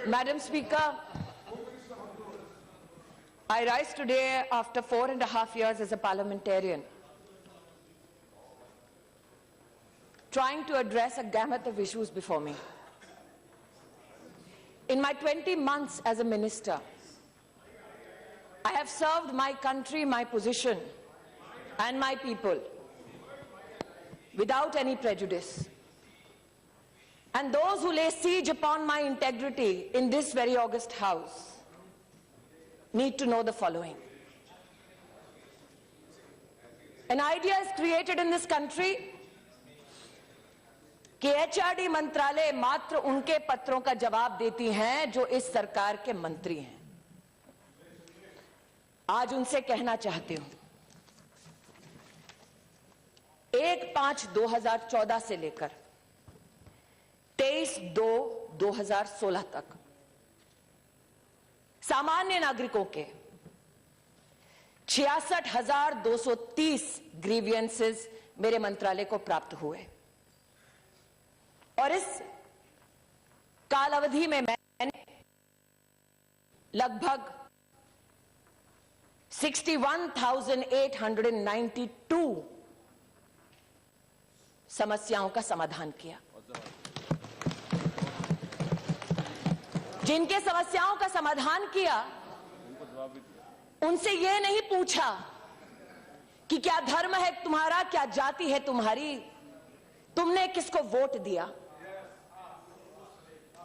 Madam Speaker, I rise today after 4.5 years as a parliamentarian, trying to address a gamut of issues before me. In my 20 months as a minister, I have served my country, my position, and my people without any prejudice. And those who lay siege upon my integrity in this very august house need to know the following. An idea is created in this country कि HRD मंत्रालय मात्र उनके पत्रों का जवाब देती हैं जो इस सरकार के मंत्री हैं। आज उनसे कहना चाहती हूं, 1/5/2014 से लेकर 23/2/2016 तक सामान्य नागरिकों के 66,230 ग्रीवियंसेस मेरे मंत्रालय को प्राप्त हुए और इस कालावधि में मैंने लगभग 61,892 समस्याओं का समाधान किया। जिनके समस्याओं का समाधान किया उनसे यह नहीं पूछा कि क्या धर्म है तुम्हारा, क्या जाति है तुम्हारी, तुमने किसको वोट दिया।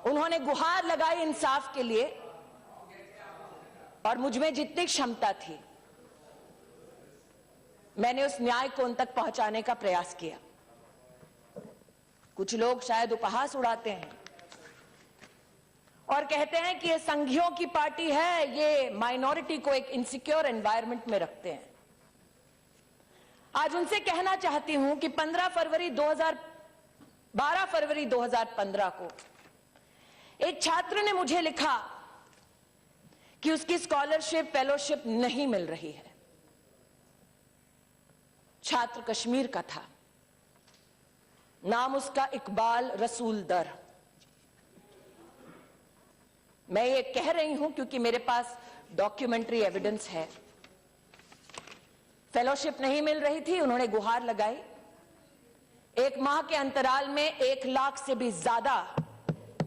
उन्होंने गुहार लगाई इंसाफ के लिए और मुझमें जितनी क्षमता थी मैंने उस न्याय को उन तक पहुंचाने का प्रयास किया। कुछ लोग शायद उपहास उड़ाते हैं और कहते हैं कि ये संघियों की पार्टी है, ये माइनॉरिटी को एक इनसिक्योर एनवायरनमेंट में रखते हैं। आज उनसे कहना चाहती हूं कि 12 फरवरी 2015 को एक छात्र ने मुझे लिखा कि उसकी स्कॉलरशिप फेलोशिप नहीं मिल रही है। छात्र कश्मीर का था, नाम उसका इकबाल रसूल दर। मैं ये कह रही हूं क्योंकि मेरे पास डॉक्यूमेंट्री एविडेंस है। फेलोशिप नहीं मिल रही थी, उन्होंने गुहार लगाई। 1 माह के अंतराल में 1 लाख से भी ज्यादा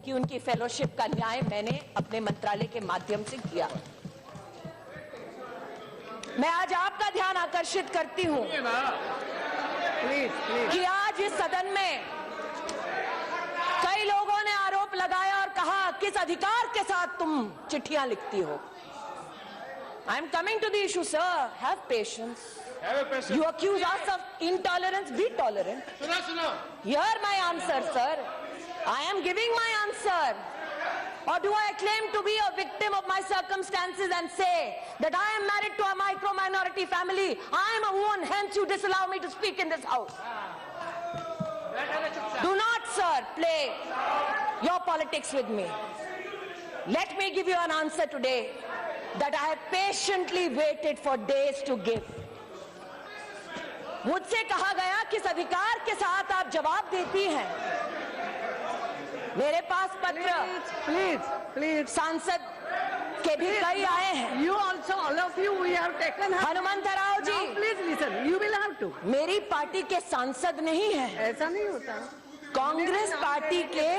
की उनकी फेलोशिप का न्याय मैंने अपने मंत्रालय के माध्यम से किया। मैं आज आपका ध्यान आकर्षित करती हूं कि आज इस सदन में कई लोगों ने आरोप लगाया और कहा किस अधिकार के साथ तुम चिट्ठियां लिखती हो। I am coming to the issue sir, have patience. You accuse us of intolerance, be tolerant. Hear my answer, sir. I am giving my answer. Or do I claim to be a victim of my circumstances and say that I am married to a micro-minority family? I am a woman, hence you disallow me to speak in this house. Do not, sir, play your politics with me. Let me give you an answer today that I have patiently waited for days to give. मुझसे कहा गया किस अधिकार के साथ आप जवाब देती हैं। मेरे पास पत्र प्लीज सांसद के भी कई आए हैं। You also, all of you, we have taken. Hanumantharao ji, please listen. You will have to. मेरी पार्टी के सांसद नहीं है, ऐसा नहीं होता। कांग्रेस पार्टी के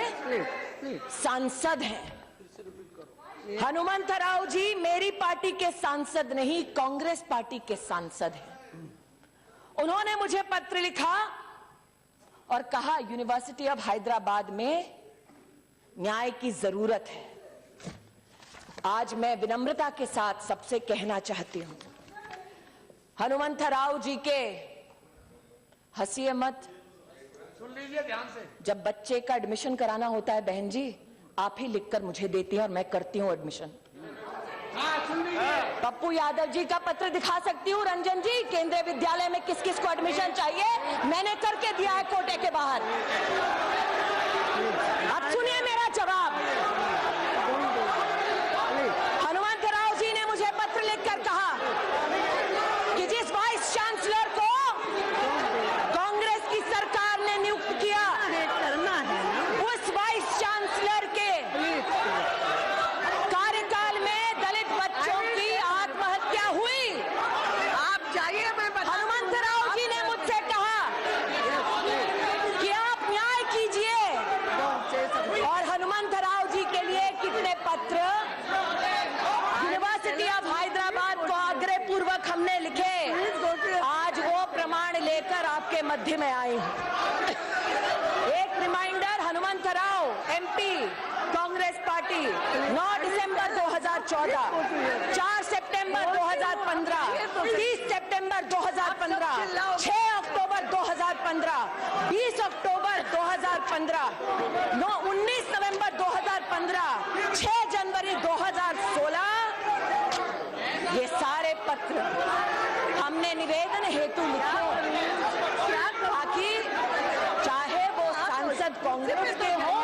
सांसद हैं। हनुमंतराव जी मेरी पार्टी के सांसद नहीं, कांग्रेस पार्टी के सांसद हैं। उन्होंने मुझे पत्र लिखा और कहा यूनिवर्सिटी ऑफ हैदराबाद में न्याय की जरूरत है। आज मैं विनम्रता के साथ सबसे कहना चाहती हूं, हनुमंतराव जी के हंसिए मत। सुन लीजिए ध्यान से। जब बच्चे का एडमिशन कराना होता है बहन जी, आप ही लिखकर मुझे देती हैं और मैं करती हूं एडमिशन। पप्पू यादव जी का पत्र दिखा सकती हूँ, रंजन जी, केंद्रीय विद्यालय में किस किस को एडमिशन चाहिए मैंने करके दिया है कोटे के बाहर। अब सुनिए मेरा जवाब। हनुमंतराव जी ने मुझे पत्र लिखकर कहा कि जिस वाइस चांसलर को कांग्रेस की सरकार ने नियुक्त किया, उस वाइस चांसलर के जनवरी, 9 दिसंबर 2014, 4 सितंबर 2015, 30 सितंबर 2015, 6 अक्टूबर 2015, 20 अक्टूबर 2015, 19 नवंबर 2015, 6 जनवरी 2016, ये सारे पत्र हमने निवेदन हेतु लिखे ताकि चाहे वो सांसद कांग्रेस के हों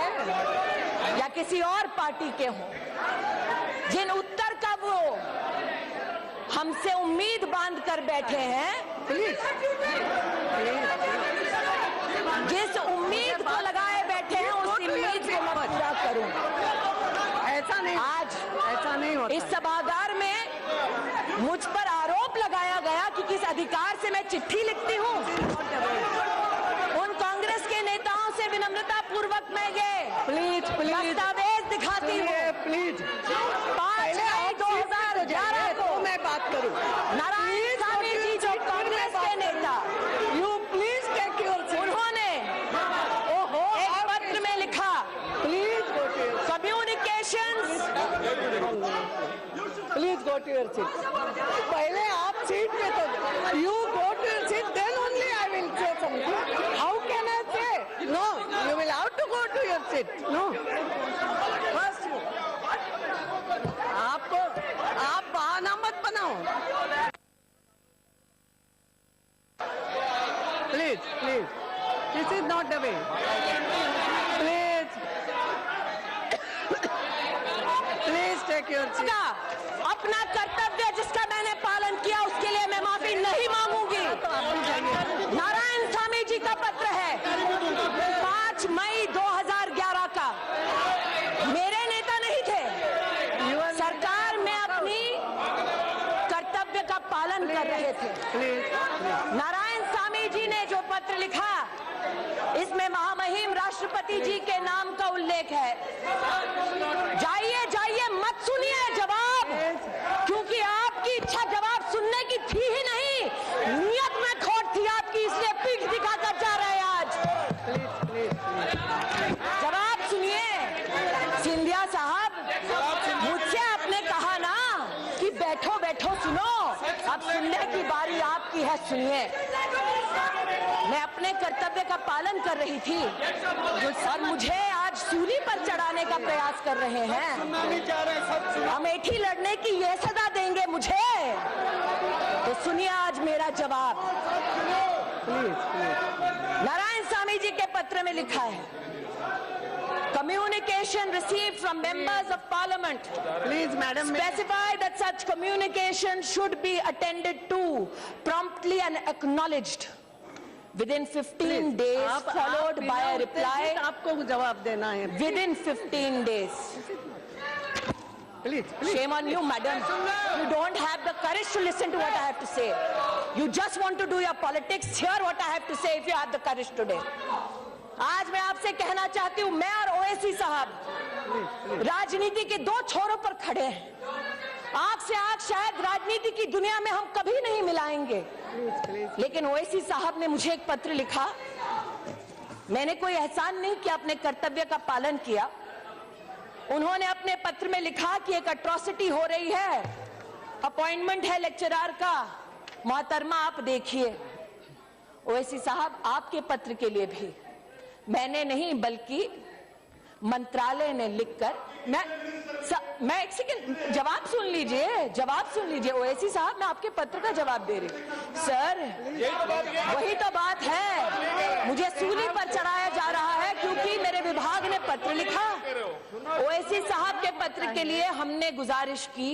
या किसी और पार्टी के हों, जिन उत्तर का वो हमसे उम्मीद बांध कर बैठे हैं, जिस उम्मीद को लगाए बैठे हैं उस उम्मीद को मैं पूरा करूं। ऐसा नहीं, आज ऐसा नहीं होता। इस सभागार में मुझ पर आरोप लगाया गया कि किस अधिकार से मैं चिट्ठी लिखती हूँ। उन कांग्रेस के नेताओं से विनम्रता पूर्वक मैं ये प्लीज दस्तावेज दिखाती हूँ। प्लीज 5 मई 2011 को मैं बात करूं। नारायण स्वामी जी जो कांग्रेस के नेता, यू प्लीज टेक योर उन्होंने एक पत्र में लिखा, please go to your communications. Please go to your seat. पहले आप सीट पे तो you go to your seat, then only I will say something. How can I say no? You will have to go to your seat. No, first आपको आप बहाना मत बनाओ। Please please, this is not the way. Please please take your seat. का अपना कर्तव्य जिसका मैंने पालन किया उसके लिए मैं माफी नहीं मांगूंगी। नारायण स्वामी जी का पत्र है 5 मई 2011 का। मेरे नेता नहीं थे, सरकार में अपनी कर्तव्य का पालन कर रहे थे। नारायण स्वामी जी ने जो पत्र लिखा, इसमें महामहिम राष्ट्रपति जी के नाम का उल्लेख है। जाइए जाइए, मत सुनिए जवाब, क्योंकि आपकी इच्छा जवाब सुनने की थी ही नहीं, नियत में खोट थी आपकी, इसलिए पीठ दिखाकर जा रहे हैं आज। जवाब सुनिए। सिंधिया साहब, मुझसे आपने कहा ना कि बैठो बैठो सुनो, अब सुनने की बारी आपकी है, सुनिए। मैं अपने कर्तव्य का पालन कर रही थी और मुझे आज सूली पर चढ़ाने का प्रयास कर रहे हैं। अमेठी लड़ने की ये सजा देंगे मुझे, तो सुनिए आज मेरा जवाब। नारायण स्वामी जी के पत्र में लिखा है, communication received from members of parliament please madam, specify that such communication should be attended to promptly and acknowledged within 15 days, followed by a reply आपको जवाब देना है। within 15 days. Please Shame on you, madam. You don't have the courage to listen to what I have to say. You just want to do your politics. Hear what I have to say if you have the courage today. आज मैं आपसे कहना चाहती हूँ, मैं और ओवैसी साहब राजनीति के दो छोरों पर खड़े हैं। आंख से आंख शायद राजनीति की दुनिया में हम कभी नहीं मिलाएंगे, लेकिन ओवैसी साहब ने मुझे एक पत्र लिखा। मैंने कोई एहसान नहीं किया, अपने कर्तव्य का पालन किया। उन्होंने अपने पत्र में लिखा कि एक अट्रॉसिटी हो रही है, अपॉइंटमेंट है लेक्चरर का, मोहतरमा आप देखिए। ओवैसी साहब, आपके पत्र के लिए भी मैंने नहीं बल्कि मंत्रालय ने लिखकर, मैं एक सेकंड, जवाब सुन लीजिए, जवाब सुन लीजिए। ओवैसी साहब, मैं आपके पत्र का जवाब दे रही हूँ। सर, वही तो बात है, मुझे सूली पर चढ़ाया जा रहा है क्योंकि मेरे विभाग ने पत्र लिखा। ओवैसी साहब के पत्र के लिए हमने गुजारिश की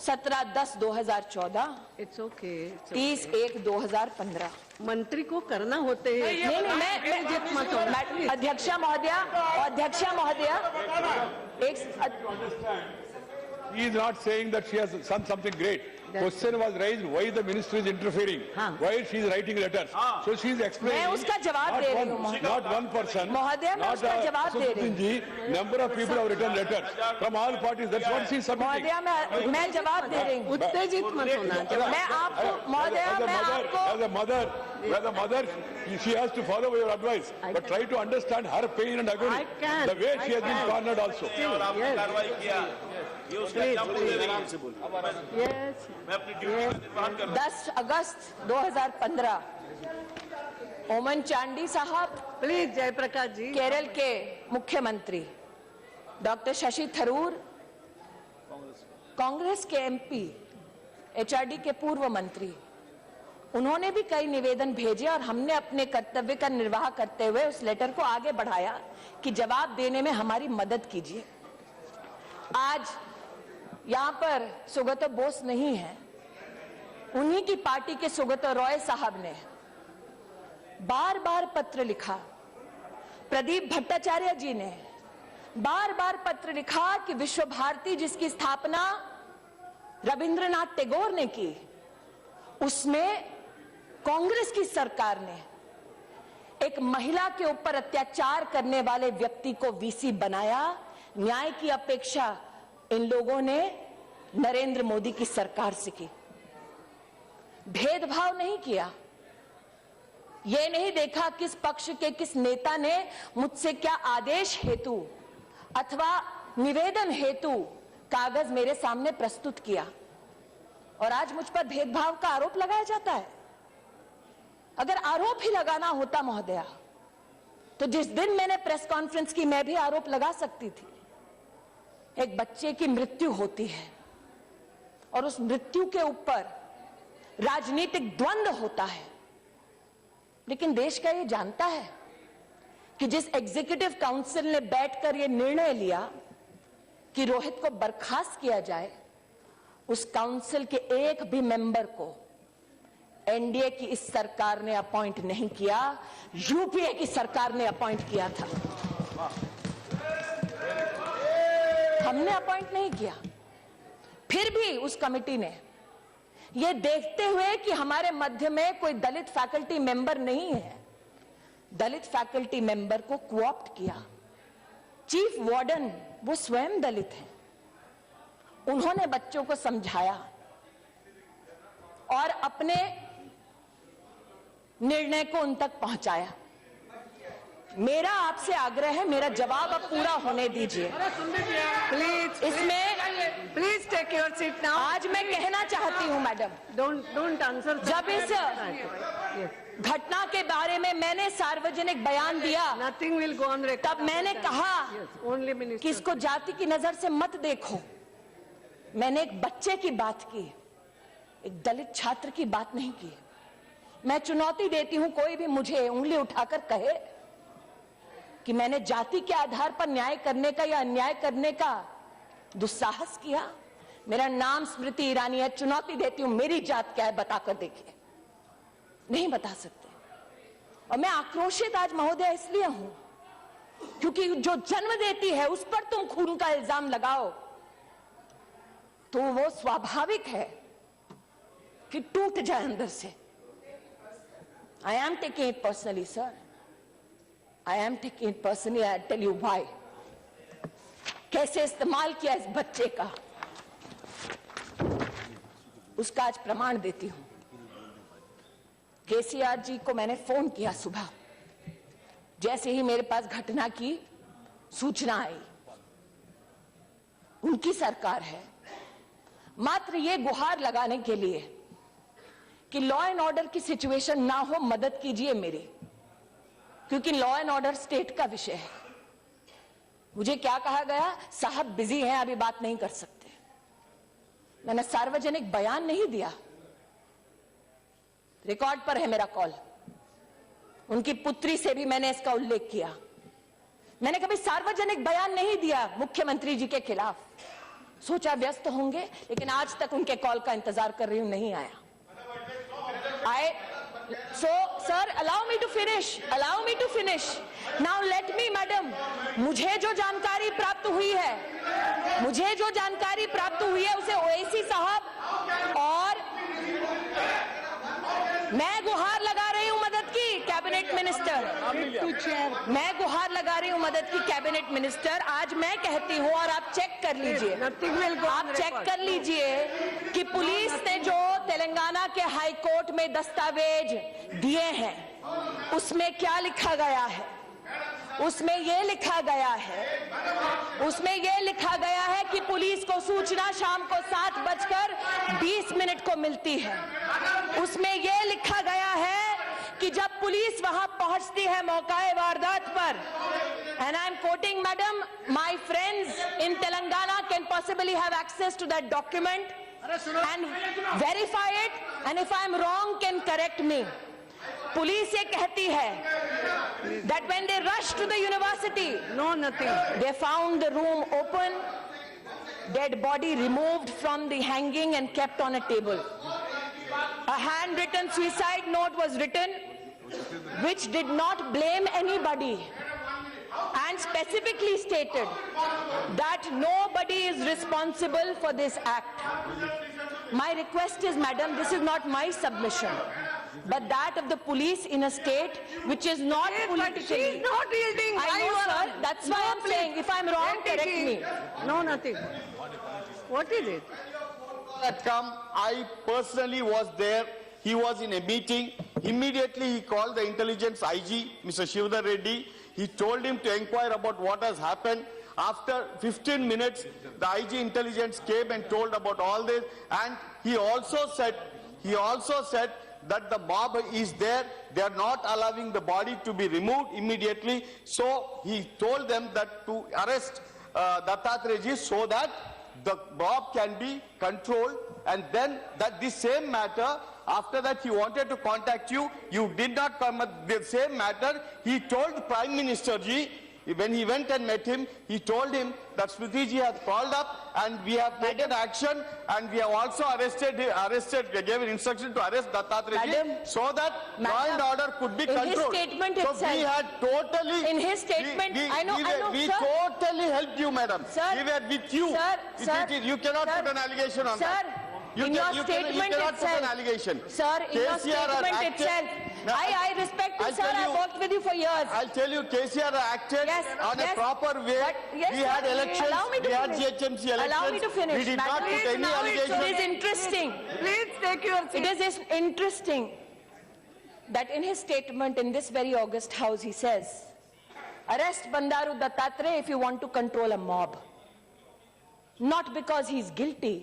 17/10/2014, इट्स ओके। 30/1/2015। मंत्री को करना होते हैं। मैं अध्यक्षा महोदया, He is not saying that she has done something great. question was raised, why the minister is interfering, why she is writing letters. So she is explaining. मैं उसका जवाब दे रही हूँ, Not one person. महोदय, मैं उसका जवाब दे रही हूँ। Ashaduddin ji, number of people have written letters from all parties. That's what she is submitting. महोदय, मैं जवाब दे रही हूँ। उत्तेजित मत होना। मैं आपको महोदय, मैं आपको As a mother, she has to follow your advice, but try to understand her pain and agony. I can. The way she has been cornered also. Yes. 10 अगस्त 2015 ओमन चांडी साहब, Please, Jaiprakash ji. केरल के मुख्यमंत्री डॉक्टर शशि थरूर, कांग्रेस के MP, HRD के पूर्व मंत्री, उन्होंने भी कई निवेदन भेजे और हमने अपने कर्तव्य का निर्वाह करते हुए उस लेटर को आगे बढ़ाया कि जवाब देने में हमारी मदद कीजिए। आज यहां पर सुगतो बोस नहीं है, उन्हीं की पार्टी के सुगतो रॉय साहब ने बार बार पत्र लिखा, प्रदीप भट्टाचार्य जी ने बार बार पत्र लिखा कि विश्व भारती जिसकी स्थापना रविंद्रनाथ टैगोर ने की, उसमें कांग्रेस की सरकार ने एक महिला के ऊपर अत्याचार करने वाले व्यक्ति को वीसी बनाया। न्याय की अपेक्षा इन लोगों ने नरेंद्र मोदी की सरकार से की। भेदभाव नहीं किया, ये नहीं देखा किस पक्ष के किस नेता ने मुझसे क्या आदेश हेतु अथवा निवेदन हेतु कागज मेरे सामने प्रस्तुत किया, और आज मुझ पर भेदभाव का आरोप लगाया जाता है। अगर आरोप ही लगाना होता महोदया, तो जिस दिन मैंने प्रेस कॉन्फ्रेंस की मैं भी आरोप लगा सकती थी। एक बच्चे की मृत्यु होती है और उस मृत्यु के ऊपर राजनीतिक द्वंद्व होता है, लेकिन देश का ये जानता है कि जिस एग्जीक्यूटिव काउंसिल ने बैठकर ये निर्णय लिया कि रोहित को बर्खास्त किया जाए, उस काउंसिल के एक भी मेंबर को एनडीए की इस सरकार ने अपॉइंट नहीं किया, यूपीए की सरकार ने अपॉइंट किया था। हमने अपॉइंट नहीं किया। फिर भी उस कमेटी ने यह देखते हुए कि हमारे मध्य में कोई दलित फैकल्टी मेंबर नहीं है, दलित फैकल्टी मेंबर को कोऑप्ट किया। चीफ वार्डन वो स्वयं दलित हैं, उन्होंने बच्चों को समझाया और अपने निर्णय को उन तक पहुंचाया। मेरा आपसे आग्रह है, मेरा जवाब अब पूरा होने दीजिए। Please, इसमें please take your seat now. आज मैं कहना चाहती हूं मैडम, Don't answer. जब इस Yes. घटना के बारे में मैंने सार्वजनिक बयान दिया, Nothing will go on record. तब मैंने कहा Yes, only कि minister. इसको जाति की नजर से मत देखो। मैंने एक बच्चे की बात की, एक दलित छात्र की बात नहीं की। मैं चुनौती देती हूं, कोई भी मुझे उंगली उठाकर कहे कि मैंने जाति के आधार पर न्याय करने का या अन्याय करने का दुस्साहस किया। मेरा नाम स्मृति ईरानी है, चुनौती देती हूं, मेरी जात क्या है बताकर देखिए। नहीं बता सकते। और मैं आक्रोशित आज महोदय इसलिए हूं क्योंकि जो जन्म देती है उस पर तुम खून का इल्जाम लगाओ तो वो स्वाभाविक है कि टूट जाए अंदर से। I am taking it personally, sir. I am taking it personally. I tell you why. कैसे इस्तेमाल किया इस बच्चे का, उसका आज प्रमाण देती हूं। केसीआर जी को मैंने फोन किया सुबह, जैसे ही मेरे पास घटना की सूचना आई। उनकी सरकार है, मात्र ये गुहार लगाने के लिए कि लॉ एंड ऑर्डर की सिचुएशन ना हो, मदद कीजिए मेरी, क्योंकि लॉ एंड ऑर्डर स्टेट का विषय है। मुझे क्या कहा गया, साहब बिजी हैं, अभी बात नहीं कर सकते। मैंने सार्वजनिक बयान नहीं दिया, रिकॉर्ड पर है मेरा कॉल। उनकी पुत्री से भी मैंने इसका उल्लेख किया। मैंने कभी सार्वजनिक बयान नहीं दिया मुख्यमंत्री जी के खिलाफ, सोचा व्यस्त होंगे, लेकिन आज तक उनके कॉल का इंतजार कर रही हूं, नहीं आया। So, sir, allow me to finish. Allow me to finish. Now let me, madam. मुझे जो जानकारी प्राप्त हुई है उसे ओएसी साहब और मैं गुहार लगा रही हूं मदद की कैबिनेट मिनिस्टर, मैं गुहार लगा रही हूं मदद की कैबिनेट मिनिस्टर। आज मैं कहती हूं और आप चेक कर लीजिए, आप चेक कर लीजिए कि पुलिस ने जो तेलंगाना के हाई कोर्ट में दस्तावेज दिए हैं उसमें क्या लिखा गया है। उसमें यह लिखा गया है कि पुलिस को सूचना शाम को 7:20 को मिलती है। उसमें यह लिखा गया है कि जब पुलिस वहां पहुंचती है मौकाए वारदात पर, and I am quoting, madam, my friends in Telangana can possibly have access to that document and verify it, and if I am wrong can correct me. Police ये कहती है that when they rushed to the university, they found the room open, dead body removed from the hanging and kept on a table. A handwritten suicide note was written which did not blame anybody and specifically stated that nobody is responsible for this act. My request is, madam, this is not my submission, but that of the police in a state which is not politically. She is not yielding. I know, sir. That's why I'm saying, if I'm wrong, correct me. No, nothing. What is it? Had come, I personally was there. He was in a meeting. Immediately he called the intelligence IG, Mr. Shivdar Reddy. He told him to inquire about what has happened. After 15 minutes, the IG intelligence came and told about all this, and he also said that the mob is there. They are not allowing the body to be removed immediately. So he told them that to arrest Dattatreya so that the mob can be controlled, and then that this same matter, after that he wanted to contact you, you did not come at the same matter. He told the Prime Minister ji, when he went and met him, he told him that Smriti ji has called up and we have taken action, and we have also gave an instruction to arrest Dattatreya ji so that law and order could be controlled. In his statement so itself, we had totally, in his statement, we sir. totally helped you, madam. Sir, we were with you. Sir, You cannot put an allegation on that. In your statement cannot itself, put an allegation. Sir, in your KCR statement acted- itself, Now, I respect you, I'll sir. tell I've you- worked with you for years. I'll tell you, KCR acted on a proper way. But yes, we had sir, elections, allow me to we had finish. GHMC elections. Allow me to finish. We did not Madam, put any now it's allegation. It is interesting. Please take your seat. It is interesting that in his statement in this very august house, he says, arrest Bandaru Dattatreya if you want to control a mob. Not because he's guilty,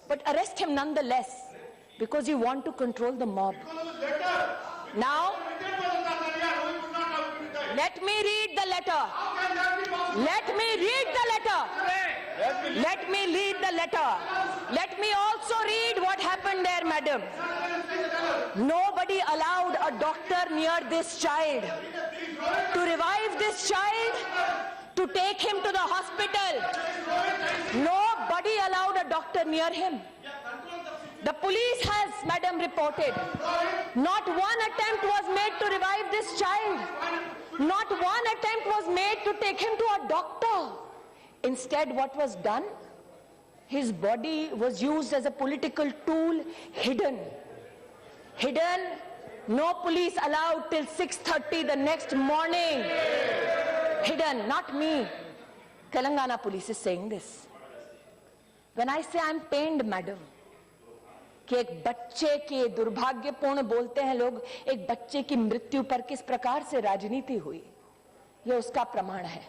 but arrest him nonetheless because you want to control the mob. Now, let me read the letter. Let me read the letter. Let me read the letter. Let me also read what happened there, madam. Nobody allowed a doctor near this child to revive this child, to take him to the hospital. Nobody allowed a doctor near him. The police has, madam, reported, not one attempt was made to revive this child. Not one attempt was made to take him to a doctor. Instead, what was done? His body was used as a political tool, hidden. Hidden, no police allowed till 6:30 the next morning. Hidden, not me. Telangana police is saying this. When I say I'm pained, madam, कि एक बच्चे के दुर्भाग्यपूर्ण बोलते हैं लोग, एक बच्चे की मृत्यु पर किस प्रकार से राजनीति हुई, यह उसका प्रमाण है।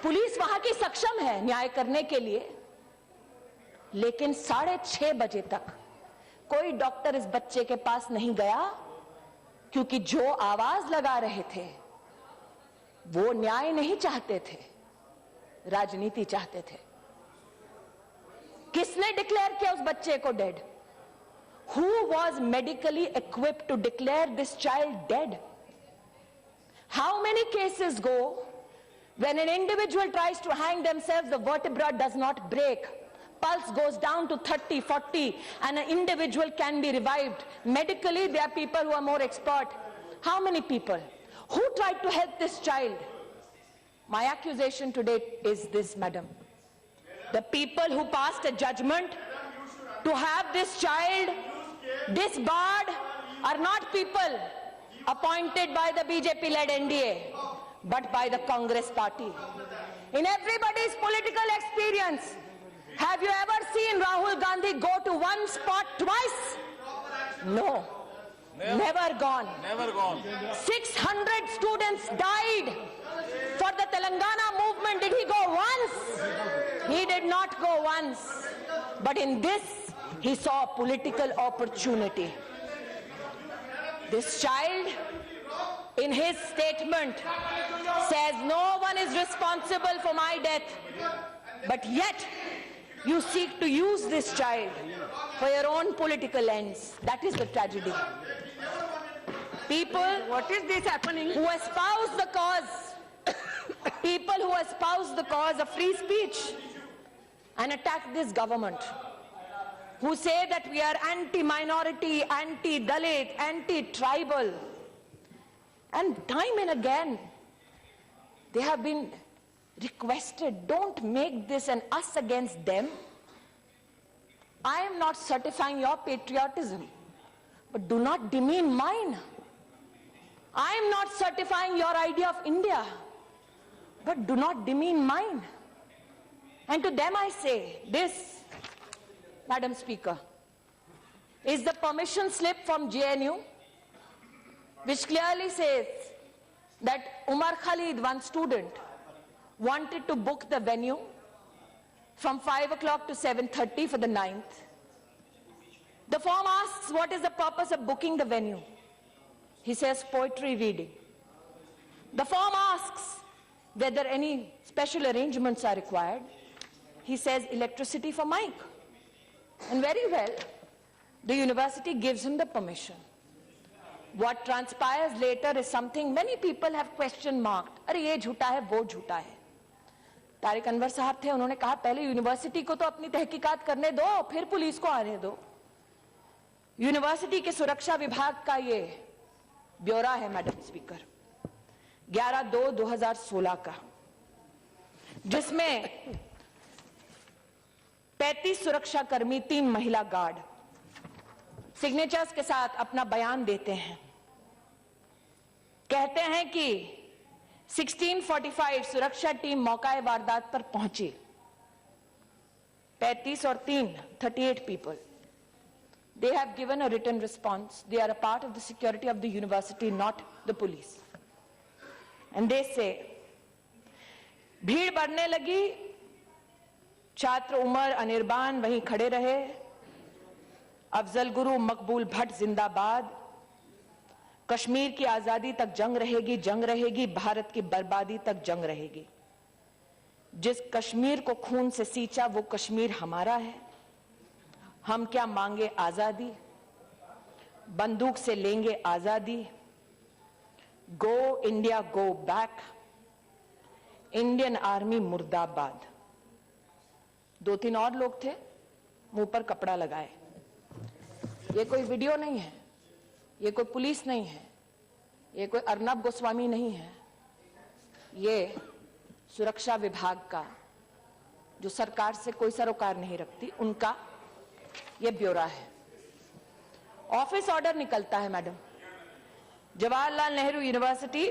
पुलिस वहां की सक्षम है न्याय करने के लिए, लेकिन 6:30 बजे तक कोई डॉक्टर इस बच्चे के पास नहीं गया, क्योंकि जो आवाज लगा रहे थे वो न्याय नहीं चाहते थे, राजनीति चाहते थे। किसने डिक्लेयर किया उस बच्चे को dead? Who was medically equipped to declare this child dead? How many cases go when an individual tries to hang themselves, the vertebra does not break, pulse goes down to 30, 40, and an individual can be revived? Medically, there are people who are more expert. How many people? Who tried to help this child? My accusation today is this, madam. The people who passed a judgment to have this child disbarred are not people appointed by the BJP-led NDA, but by the Congress party. In everybody's political experience, have you ever seen Rahul Gandhi go to one spot twice? No. Never gone. Never gone. 600 students died for the Telangana movement. Did he go once? He did not go once. But in this, he saw a political opportunity. This child, in his statement, says no one is responsible for my death. But yet, you seek to use this child for your own political ends. That is the tragedy. People, What is this happening? who espouse the cause, people who espouse the cause of free speech and attack this government, who say that we are anti-minority, anti-Dalit, anti-tribal, and time and again, they have been requested, don't make this an us against them. I am not certifying your patriotism, but do not demean mine. I am not certifying your idea of India, but do not demean mine. And to them I say, this, Madam Speaker, is the permission slip from JNU, which clearly says that Umar Khalid, one student, wanted to book the venue from 5 o'clock to 7:30 for the 9th. The form asks, what is the purpose of booking the venue? He says, poetry reading. The form asks whether any special arrangements are required. He says, electricity for mic. And very well, the university gives him the permission. What transpires later is something many people have question marked. अरे ये झूठा है, वो झूठा है. तारिक अनवर साहब थे, उन्होंने कहा पहले यूनिवर्सिटी को तो अपनी तहकीकात करने दो, फिर पुलिस को आने दो. यूनिवर्सिटी के सुरक्षा विभाग का ये ब्यौरा है मैडम स्पीकर, 11/2/2016 का, जिसमें 35 सुरक्षा कर्मी, 3 महिला गार्ड सिग्नेचर्स के साथ अपना बयान देते हैं. कहते हैं कि 16:45 सुरक्षा टीम मौका वारदात पर पहुंची. 35 और 3, 38 people. They have given a written response. They are a part of the security of the university, not the police. And they say, भीड़ बढ़ने लगी, छात्र उमर अनिर्बान वहीं खड़े रहे, अफजल गुरु मकबूल भट्ट जिंदाबाद, कश्मीर की आजादी तक जंग रहेगी, जंग रहेगी, भारत की बर्बादी तक जंग रहेगी. जिस कश्मीर को खून से सींचा वो कश्मीर हमारा है. हम क्या मांगे आजादी, बंदूक से लेंगे आजादी. Go India go back, Indian army मुर्दाबाद. 2-3 और लोग थे, मुंह पर कपड़ा लगाए. ये कोई वीडियो नहीं है, ये कोई पुलिस नहीं है, ये कोई अर्नब गोस्वामी नहीं है. ये सुरक्षा विभाग का, जो सरकार से कोई सरोकार नहीं रखती, उनका ये ब्यौरा है. ऑफिस ऑर्डर निकलता है मैडम, जवाहरलाल नेहरू यूनिवर्सिटी,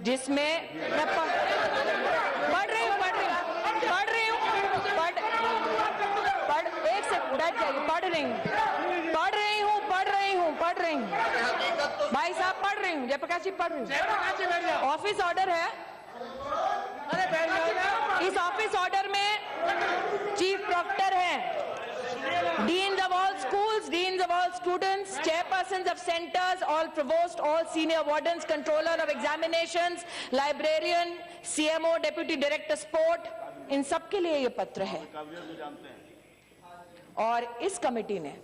जिसमें मैं पढ़ रही हूं एक सेकंड बैठ जाइए. पढ़ रही हूं भाई साहब, पढ़ रही हूं. जयप्रकाश जी पढ़ रही हूं. ऑफिस ऑर्डर है. इस ऑफिस ऑर्डर में चीफ प्रोक्टर है, deans of all schools, deans of all students, chairpersons of centers, all provost, all senior wardens, controller of examinations, librarian, CMO, deputy director sport, इन सब के लिए ये पत्र है. और इस कमेटी ने,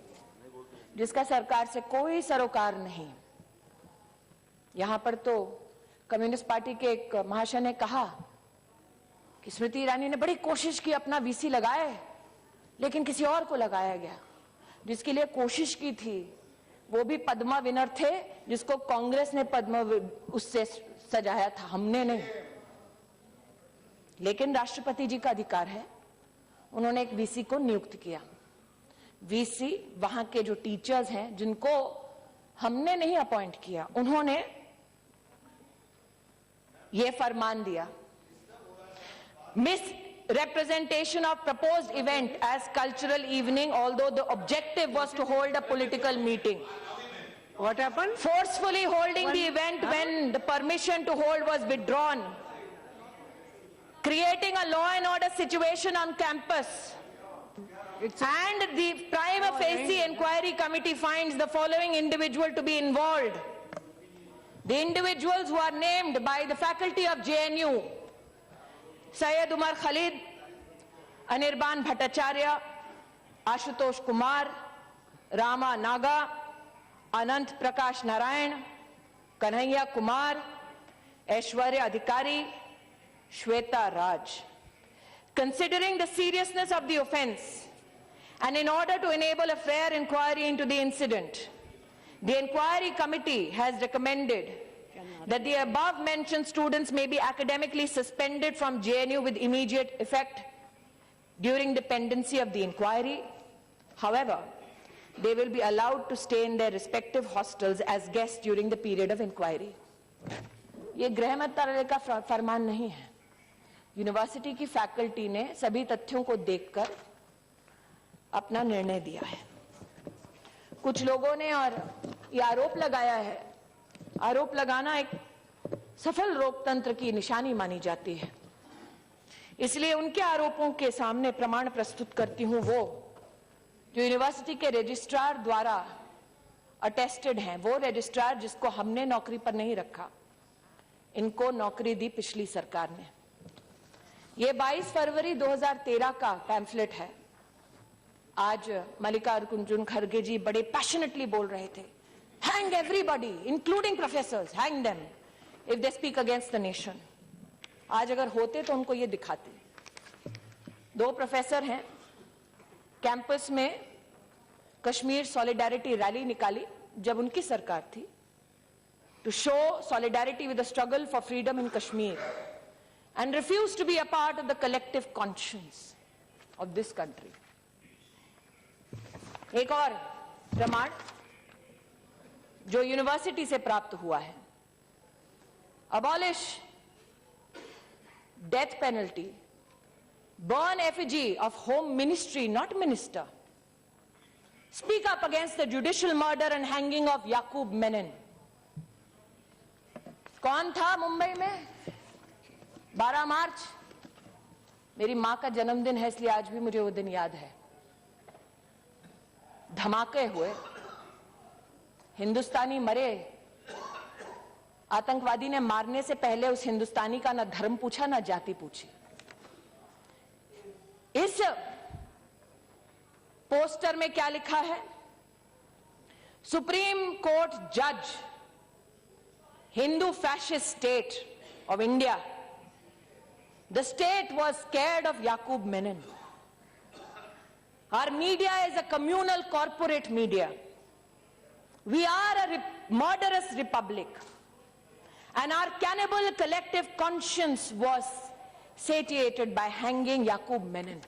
जिसका सरकार से कोई सरोकार नहीं, यहां पर तो कम्युनिस्ट पार्टी के एक महाशय ने कहा कि स्मृति ईरानी ने बड़ी कोशिश की, अपना वीसी लगाए, लेकिन किसी और को लगाया गया. जिसके लिए कोशिश की थी वो भी पद्मा विनर थे, जिसको कांग्रेस ने पद्मा उससे सजाया था, हमने नहीं. लेकिन राष्ट्रपति जी का अधिकार है, उन्होंने एक वीसी को नियुक्त किया. वीसी वहां के जो टीचर्स हैं, जिनको हमने नहीं अपॉइंट किया, उन्होंने ये फरमान दिया। Misrepresentation of proposed event as cultural evening, although the objective was to hold a political meeting. What happened? Forcefully holding the event when the permission to hold was withdrawn. Creating a law and order situation on campus. And the prima facie inquiry committee finds the following individual to be involved. The individuals who are named by the faculty of JNU: Syed Umar Khalid, Anirban Bhattacharya, Ashutosh Kumar, Rama Naga, Anant Prakash Narayan, Kanhaiya Kumar, Aishwarya Adhikari, Shweta Raj. Considering the seriousness of the offence, and in order to enable a fair inquiry into the incident, the inquiry committee has recommended that the above-mentioned students may be academically suspended from JNU with immediate effect during the pendency of the inquiry. However, they will be allowed to stay in their respective hostels as guests during the period of inquiry. ये गृह मंत्रालय का फरमान नहीं है। University की faculty ने सभी तथ्यों को देखकर अपना निर्णय दिया है। कुछ लोगों ने और ये आरोप लगाया है, आरोप लगाना एक सफल लोकतंत्र की निशानी मानी जाती है, इसलिए उनके आरोपों के सामने प्रमाण प्रस्तुत करती हूं वो जो यूनिवर्सिटी के रजिस्ट्रार द्वारा अटेस्टेड हैं, वो रजिस्ट्रार जिसको हमने नौकरी पर नहीं रखा, इनको नौकरी दी पिछली सरकार ने। ये 22 फरवरी 2013 का पैम्फलेट है। आज मल्लिकार्जुन खड़गे जी बड़े पैशनेटली बोल रहे थे, hang everybody including professors, hang them if they speak against the nation. आज अगर होते तो उनको ये दिखाते। 2 प्रोफेसर हैं, कैंपस में कश्मीर सॉलिडारिटी रैली निकाली जब उनकी सरकार थी, to show solidarity with the struggle for freedom in Kashmir, and refused to be a part of the collective conscience of this country. एक और प्रमाण जो यूनिवर्सिटी से प्राप्त हुआ है, abolish death penalty, burn effigy of home ministry, not minister, speak up against the judicial murder and hanging of Yaqub Menon. कौन था मुंबई में? 12 मार्च मेरी मां का जन्मदिन है, इसलिए आज भी मुझे वो दिन याद है। धमाके हुए, हिंदुस्तानी मरे, आतंकवादी ने मारने से पहले उस हिंदुस्तानी का ना धर्म पूछा ना जाति पूछी। इस पोस्टर में क्या लिखा है? सुप्रीम कोर्ट जज, Hindu fascist state of India. The state was scared of Yaqub Menon. Our media is a communal corporate media. We are a murderous republic. And our cannibal collective conscience was satiated by hanging Yaqub Menon.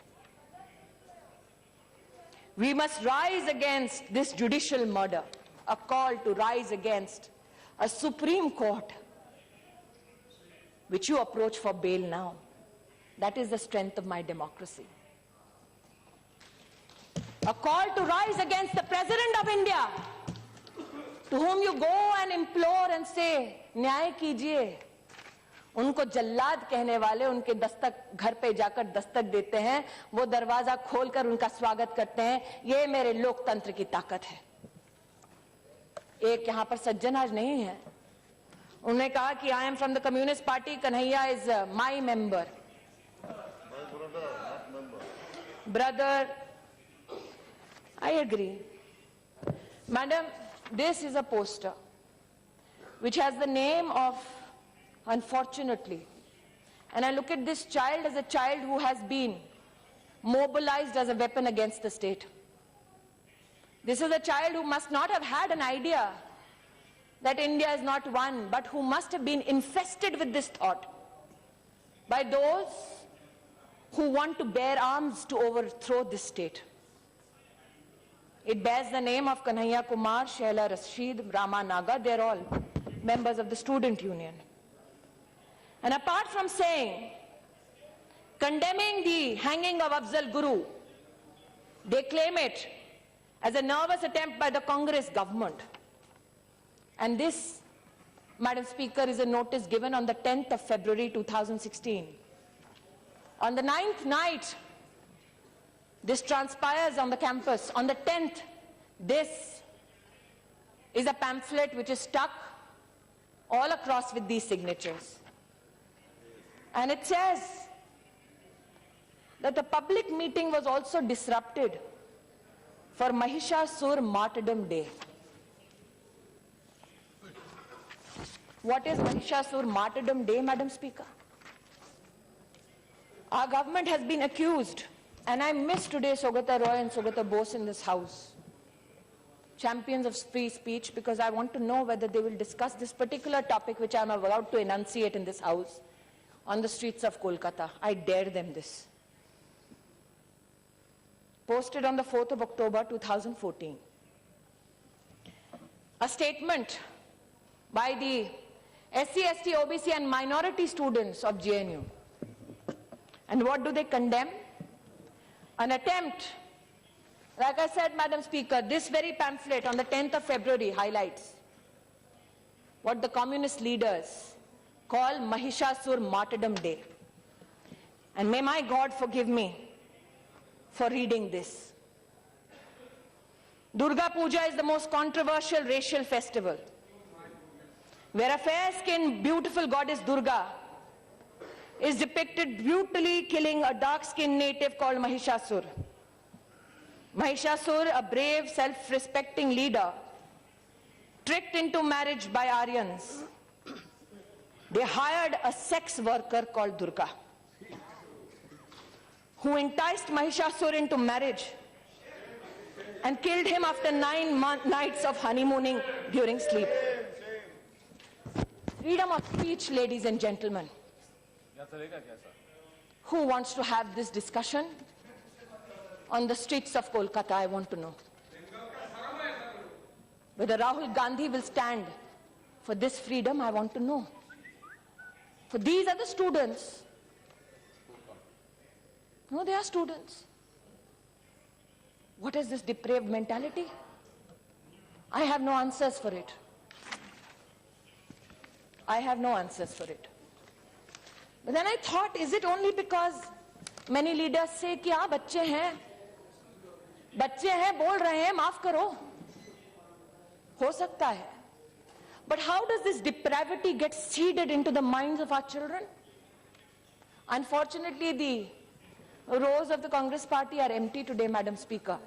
We must rise against this judicial murder, a call to rise against a Supreme Court which you approach for bail now. That is the strength of my democracy. A call to rise against the President of India, to whom you go and implore and say, न्याय कीजिए। उनको जल्लाद कहने वाले उनके दस्तक घर पे जाकर दस्तक देते हैं, वो दरवाजा खोलकर उनका स्वागत करते हैं। ये मेरे लोकतंत्र की ताकत है। एक यहाँ पर सज्जन आज नहीं है, उन्होंने कहा कि I am from the Communist Party, Kanhaiya is my member. Brother, I agree. Madam, this is a poster which has the name of, unfortunately, and I look at this child as a child who has been mobilized as a weapon against the state. This is a child who must not have had an idea that India is not one, but who must have been infested with this thought by those who want to bear arms to overthrow this state. It bears the name of Kanhaiya Kumar, Shaila Rashid, Rama Naga. They're all members of the student union. And apart from condemning the hanging of Afzal Guru, they claim it as a nervous attempt by the Congress government. And this, Madam Speaker, is a notice given on the 10th of February 2016. On the 9th night, this transpires on the campus. On the 10th, this is a pamphlet which is stuck all across with these signatures. And it says that the public meeting was also disrupted for Mahishasur Martyrdom Day. What is Mahishasur Martyrdom Day, Madam Speaker? Our government has been accused, and I miss today Saugata Roy and Saugata Bose in this house, champions of free speech, because I want to know whether they will discuss this particular topic which I am about to enunciate in this house on the streets of Kolkata. I dare them this. Posted on the 4th of October 2014. A statement by the SC, ST, OBC and minority students of JNU. And what do they condemn? An attempt, like I said, Madam Speaker, this very pamphlet on the 10th of February highlights what the communist leaders call Mahishasur Martyrdom Day. And may my God forgive me for reading this. Durga Puja is the most controversial racial festival, where a fair-skinned, beautiful goddess Durga is depicted brutally killing a dark-skinned native called Mahishasur. Mahishasur, a brave, self-respecting leader, tricked into marriage by Aryans. They hired a sex worker called Durga, who enticed Mahishasur into marriage and killed him after 9 nights of honeymooning during sleep. Freedom of speech, ladies and gentlemen. Who wants to have this discussion on the streets of Kolkata? I want to know. Whether Rahul Gandhi will stand for this freedom, I want to know. For these are the students. No, they are students. What is this depraved mentality? I have no answers for it. I have no answers for it. But then I thought, is it only because many leaders say कि हाँ बच्चे हैं बोल रहे हैं माफ करो, हो सकता है. But how does this depravity get seeded into the minds of our children? Unfortunately, the rows of the Congress party are empty today, Madam Speaker.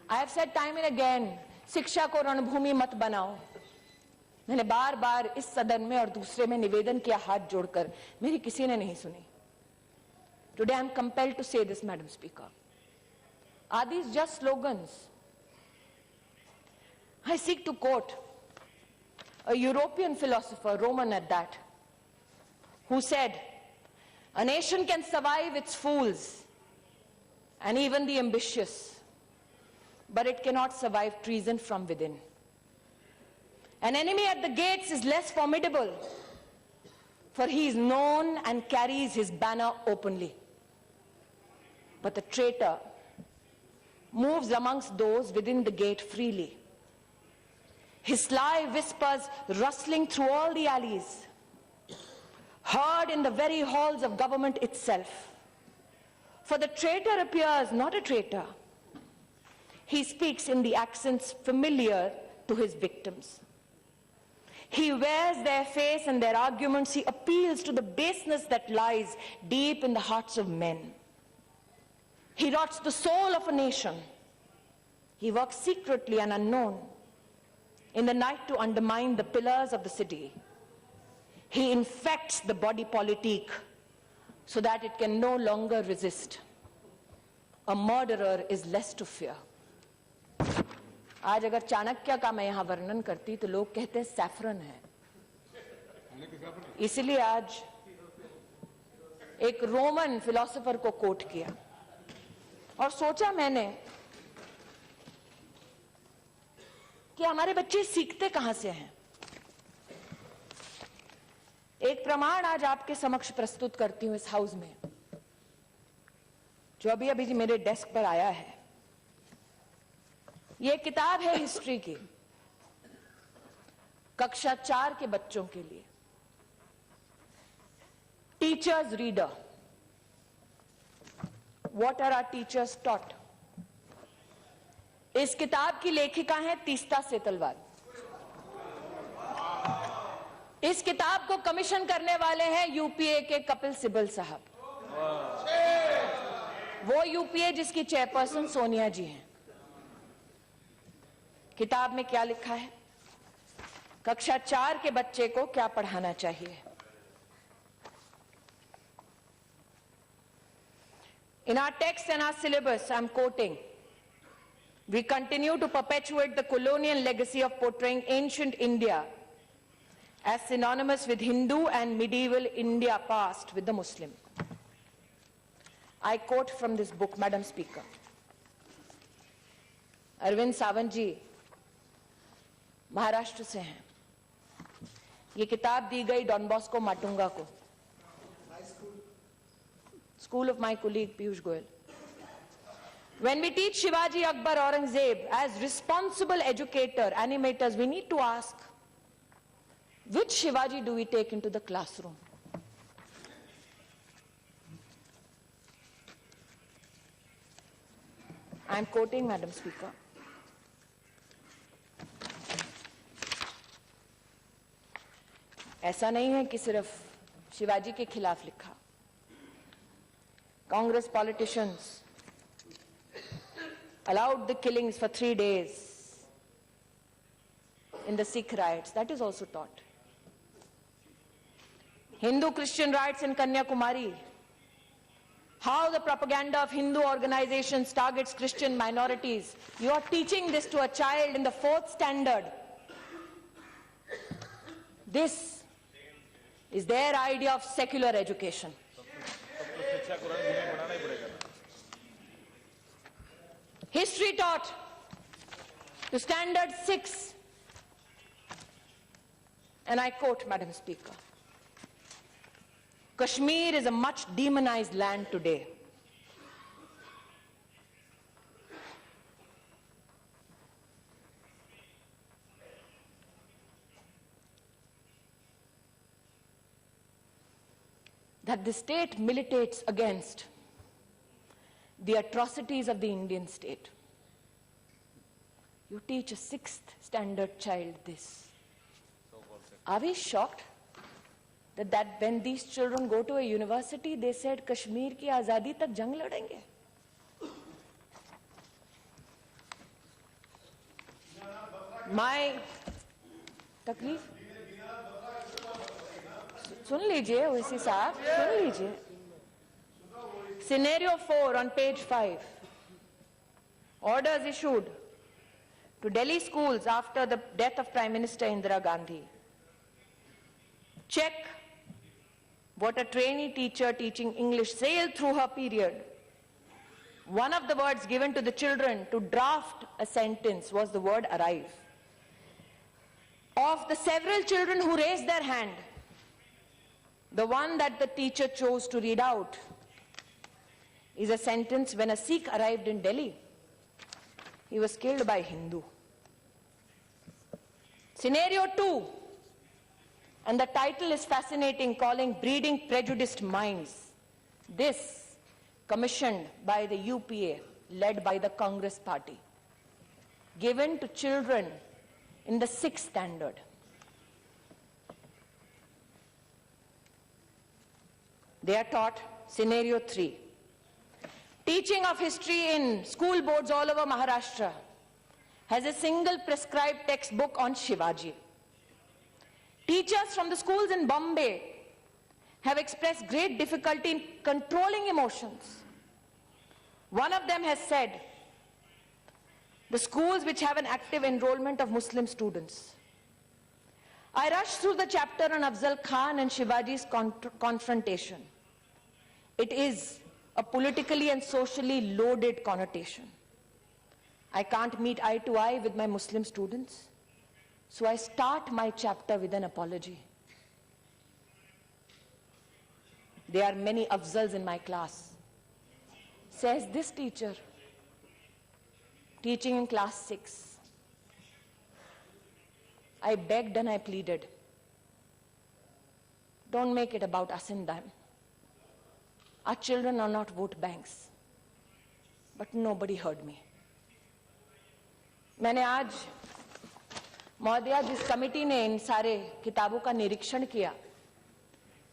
I have said time and again, शिक्षा को रणभूमि मत बनाओ. मैंने बार बार इस सदन में और दूसरे में निवेदन किया हाथ जोड़कर, मेरी किसी ने नहीं सुनी. Today I am compelled to say this, Madam Speaker. Are these just slogans? I seek to quote a European philosopher, Roman at that, who said, "A nation can survive its fools and even the ambitious, but it cannot survive treason from within. An enemy at the gates is less formidable, for he is known and carries his banner openly. But the traitor moves amongst those within the gate freely. His sly whispers rustling through all the alleys, heard in the very halls of government itself. For the traitor appears not a traitor. He speaks in the accents familiar to his victims. He wears their face and their arguments. He appeals to the baseness that lies deep in the hearts of men. He rots the soul of a nation. He works secretly and unknown in the night to undermine the pillars of the city. He infects the body politic so that it can no longer resist. A murderer is less to fear." आज अगर चाणक्य का मैं यहाँ वर्णन करती तो लोग कहते हैं सैफरन है. इसलिए आज एक रोमन फिलोसोफर को कोट किया और सोचा मैंने कि हमारे बच्चे सीखते कहां से हैं। एक प्रमाण आज आपके समक्ष प्रस्तुत करती हूं इस हाउस में, जो अभी अभी मेरे डेस्क पर आया है। यह किताब है हिस्ट्री की, कक्षा 4 के बच्चों के लिए, teachers reader, what are our teachers taught. इस किताब की लेखिका है तीस्ता सेतलवाल। इस किताब को कमीशन करने वाले हैं यूपीए के कपिल सिब्बल साहब, वो यूपीए जिसकी चेयरपर्सन सोनिया जी हैं। किताब में क्या लिखा है, कक्षा 4 के बच्चे को क्या पढ़ाना चाहिए। In our text and our syllabus, I'm quoting, we continue to perpetuate the colonial legacy of portraying ancient India as synonymous with Hindu and medieval India past with the Muslim. I quote from this book, Madam Speaker. Arvind Sawant जी महाराष्ट्र से हैं। ये किताब दी गई don Bosco Matunga को, school of my colleague Piyush Goyal. When we teach Shivaji, Akbar, Aurangzeb as responsible educator, animators, we need to ask, which Shivaji do we take into the classroom? I am quoting, Madam Speaker. ऐसा नहीं है कि सिर्फ शिवाजी के खिलाफ लिखा। Congress politicians allowed the killings for 3 days in the Sikh riots. That is also taught. Hindu-Christian riots in Kanyakumari. How the propaganda of Hindu organizations targets Christian minorities. You are teaching this to a child in the 4th standard. This is their idea of secular education. History taught to standard 6, and I quote, Madam Speaker, Kashmir is a much demonized land today. That the state militates against the atrocities of the Indian state. You teach a 6th standard child this. Are we shocked that when these children go to a university, they said Kashmir ki azadi tak jang ladenge? My तकलीफ सुन लीजिए ओवैसी साहब, सुन लीजिए। Scenario 4 on page 5. Orders issued to Delhi schools after the death of Prime Minister Indira Gandhi. Check what a trainee teacher teaching English sailed through her period. One of the words given to the children to draft a sentence was the word arrive. Of the several children who raised their hand, the one that the teacher chose to read out is a sentence: when a Sikh arrived in Delhi, he was killed by Hindu. Scenario 2, and the title is fascinating, calling Breeding Prejudiced Minds. This commissioned by the UPA, led by the Congress party, given to children in the 6th standard. They are taught scenario 3. Teaching of history in school boards all over Maharashtra has a single prescribed textbook on Shivaji. Teachers from the schools in Bombay have expressed great difficulty in controlling emotions. One of them has said, the schools which have an active enrollment of Muslim students. I rushed through the chapter on Afzal Khan and Shivaji's confrontation. It is a politically and socially loaded connotation. I can't meet eye to eye with my Muslim students. So I start my chapter with an apology. There are many Afzals in my class. Says this teacher, teaching in class 6. I begged and I pleaded. Don't make it about us and them. Our children are not vote banks. But nobody heard me. मैंने आज महोदया जिस committee ने इन सारे किताबों का निरीक्षण किया,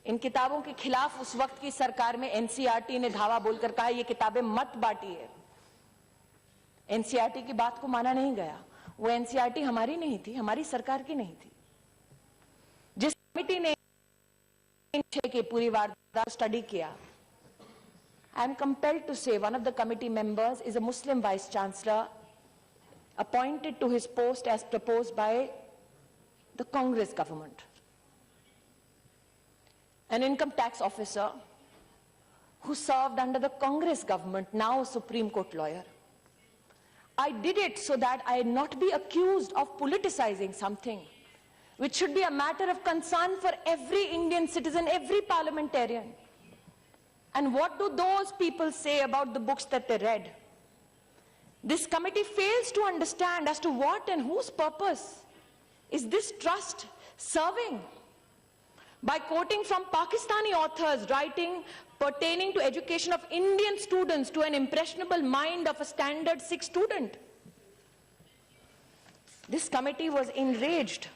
इन किताबों के खिलाफ उस वक्त की सरकार में एनसीईआरटी ने धावा बोलकर कहा ये किताबें मत बांटिए। एनसीईआरटी की बात को माना नहीं गया। वो एनसीईआरटी हमारी नहीं थी, हमारी सरकार की नहीं थी। जिस कमेटी ने की पूरी वारदात स्टडी किया, I am compelled to say one of the committee members is a Muslim vice chancellor appointed to his post as proposed by the Congress government. An income tax officer who served under the Congress government, now a Supreme Court lawyer. I did it so that I not be accused of politicizing something which should be a matter of concern for every Indian citizen, every parliamentarian. And what do those people say about the books that they read? This committee fails to understand as to what and whose purpose is this trust serving. By quoting from Pakistani authors writing pertaining to education of Indian students to an impressionable mind of a standard 6 student. This committee was enraged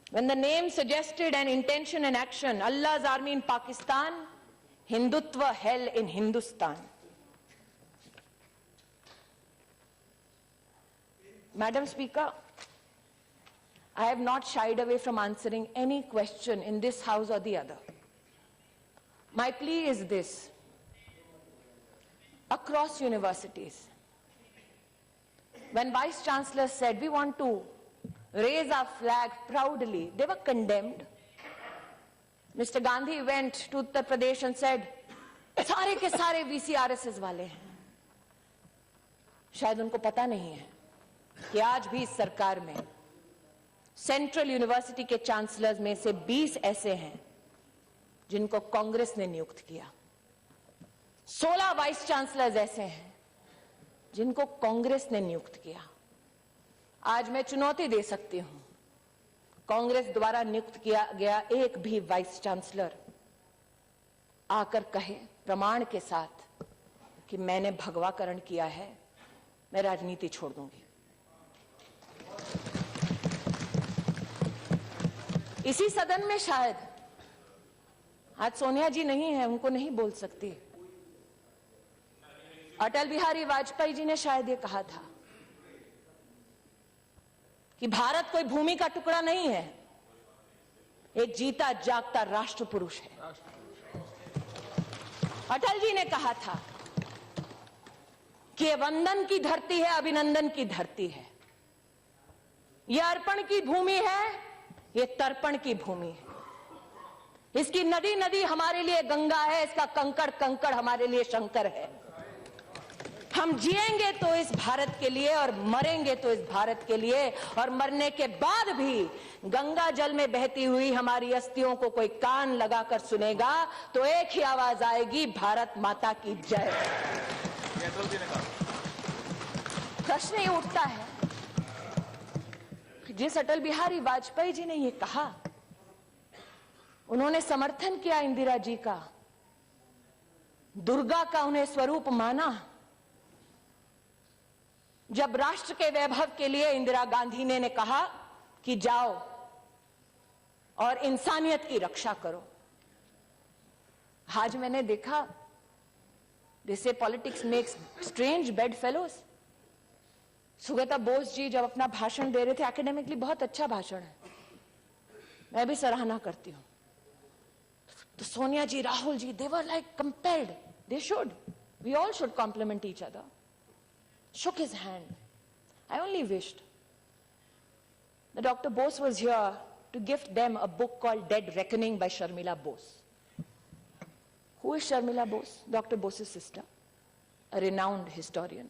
when the name suggested an intention and action, Allah's army in Pakistan, Hindutva hell in Hindustan. Madam Speaker, I have not shied away from answering any question in this house or the other. My plea is this. Across universities, when Vice Chancellor said we want to raise our flag proudly, they were condemned. Mr. Gandhi went to Uttar Pradesh and said, सारे के सारे VCRSS वाले हैं। शायद उनको पता नहीं है कि आज भी इस सरकार में सेंट्रल यूनिवर्सिटी के चांसलर्स में से 20 ऐसे हैं जिनको कांग्रेस ने नियुक्त किया। 16 वाइस चांसलर्स ऐसे हैं जिनको कांग्रेस ने नियुक्त किया। आज मैं चुनौती दे सकती हूं, कांग्रेस द्वारा नियुक्त किया गया एक भी वाइस चांसलर आकर कहे प्रमाण के साथ कि मैंने भगवाकरण किया है, मैं राजनीति छोड़ दूंगी। इसी सदन में शायद आज सोनिया जी नहीं है, उनको नहीं बोल सकती। अटल बिहारी वाजपेयी जी ने शायद ये कहा था कि भारत कोई भूमि का टुकड़ा नहीं है, एक जीता जागता राष्ट्र पुरुष है। अटल जी ने कहा था कि ये वंदन की धरती है, अभिनंदन की धरती है, ये अर्पण की भूमि है, ये तर्पण की भूमि है। इसकी नदी नदी हमारे लिए गंगा है, इसका कंकड़ कंकड़ हमारे लिए शंकर है। हम जिएंगे तो इस भारत के लिए और मरेंगे तो इस भारत के लिए, और मरने के बाद भी गंगा जल में बहती हुई हमारी अस्थियों को कोई कान लगाकर सुनेगा तो एक ही आवाज आएगी, भारत माता की जय। प्रश्न ये उठता है, जिस अटल बिहारी वाजपेयी जी ने ये कहा, उन्होंने समर्थन किया इंदिरा जी का, दुर्गा का उन्हें स्वरूप माना। जब राष्ट्र के वैभव के लिए इंदिरा गांधी ने कहा कि जाओ और इंसानियत की रक्षा करो। आज मैंने देखा, they say politics makes strange bedfellows। Sugata Bose ji जब अपना भाषण दे रहे थे, एकेडमिकली बहुत अच्छा भाषण है, मैं भी सराहना करती हूं, तो सोनिया जी, Rahul ji, they were like compelled, they should, we all should compliment each other, shook his hand. I only wished that Dr. Bose was here to gift them a book called Dead Reckoning by Sharmila Bose. Who is Sharmila Bose? Dr. Bose's sister, a renowned historian.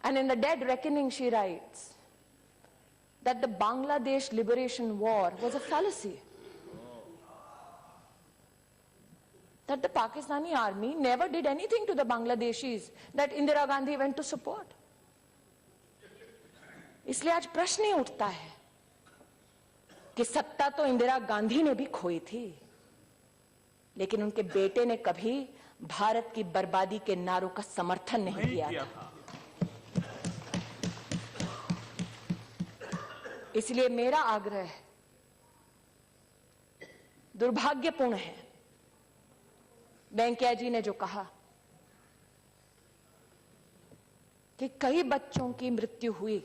And in the Dead Reckoning, she writes that the Bangladesh Liberation War was a fallacy. That the Pakistani army never did anything to the Bangladeshis that Indira Gandhi went to support. इसलिए आज प्रश्न ही उठता है कि सत्ता तो इंदिरा गांधी ने भी खोई थी, लेकिन उनके बेटे ने कभी भारत की बर्बादी के नारों का समर्थन नहीं किया था। इसलिए मेरा आग्रह है, दुर्भाग्यपूर्ण है वेंकैया जी ने जो कहा कि कई बच्चों की मृत्यु हुई।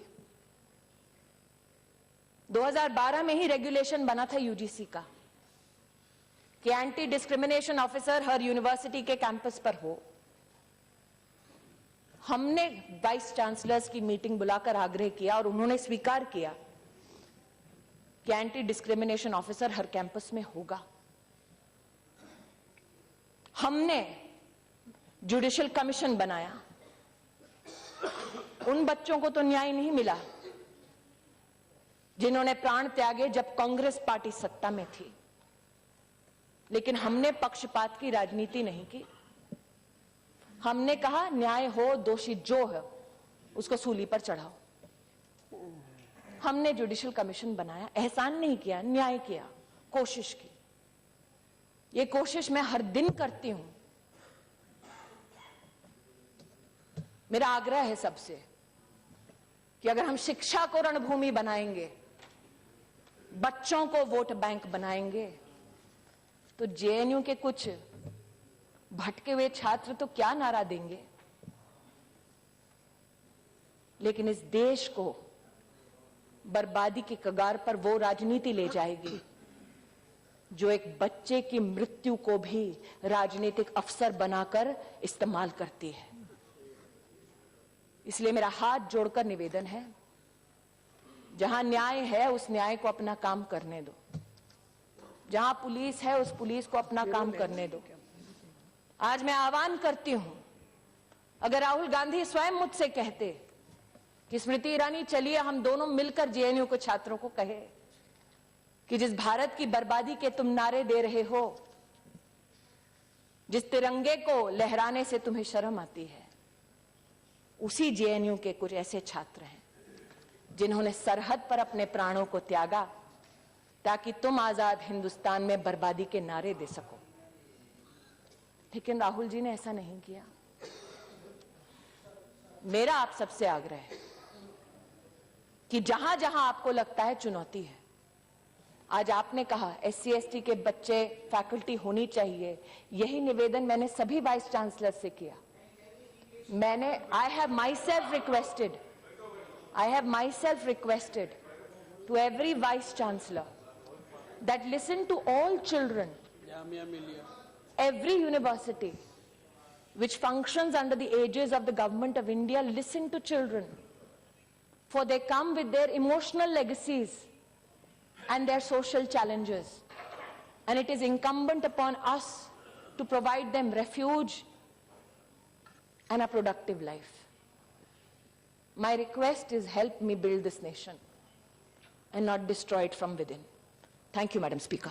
2012 में ही रेगुलेशन बना था यूजीसी का कि एंटी डिस्क्रिमिनेशन ऑफिसर हर यूनिवर्सिटी के कैंपस पर हो। हमने वाइस चांसलर्स की मीटिंग बुलाकर आग्रह किया और उन्होंने स्वीकार किया कि एंटी डिस्क्रिमिनेशन ऑफिसर हर कैंपस में होगा। हमने जुडिशियल कमीशन बनाया। उन बच्चों को तो न्याय नहीं मिला जिन्होंने प्राण त्यागे जब कांग्रेस पार्टी सत्ता में थी, लेकिन हमने पक्षपात की राजनीति नहीं की। हमने कहा न्याय हो, दोषी जो है उसको सूली पर चढ़ाओ। हमने जुडिशियल कमीशन बनाया, एहसान नहीं किया, न्याय किया, कोशिश की। ये कोशिश मैं हर दिन करती हूं। मेरा आग्रह है सबसे कि अगर हम शिक्षा को रणभूमि बनाएंगे, बच्चों को वोट बैंक बनाएंगे, तो जेएनयू के कुछ भटके हुए छात्र तो क्या नारा देंगे, लेकिन इस देश को बर्बादी के कगार पर वो राजनीति ले जाएगी जो एक बच्चे की मृत्यु को भी राजनीतिक अवसर बनाकर इस्तेमाल करती है। इसलिए मेरा हाथ जोड़कर निवेदन है, जहां न्याय है उस न्याय को अपना काम करने दो, जहां पुलिस है उस पुलिस को अपना काम करने दो। आज मैं आह्वान करती हूं, अगर राहुल गांधी स्वयं मुझसे कहते कि स्मृति ईरानी चलिए हम दोनों मिलकर जेएनयू के छात्रों को कहे कि जिस भारत की बर्बादी के तुम नारे दे रहे हो, जिस तिरंगे को लहराने से तुम्हें शर्म आती है, उसी जेएनयू के कुछ ऐसे छात्र हैं जिन्होंने सरहद पर अपने प्राणों को त्यागा ताकि तुम आजाद हिंदुस्तान में बर्बादी के नारे दे सको। लेकिन राहुल जी ने ऐसा नहीं किया। मेरा आप सबसे आग्रह है कि जहां जहां आपको लगता है चुनौती है, आज आपने कहा SC ST के बच्चे फैकल्टी होनी चाहिए, यही निवेदन मैंने सभी वाइस चांसलर से किया। मैंने I have myself requested to every vice chancellor that listen to all children, every university which functions under the aegis of the government of India, listen to children, for they come with their emotional legacies and their social challenges, and it is incumbent upon us to provide them refuge and a productive life. My request is, help me build this nation and not destroy it from within. Thank you, Madam Speaker.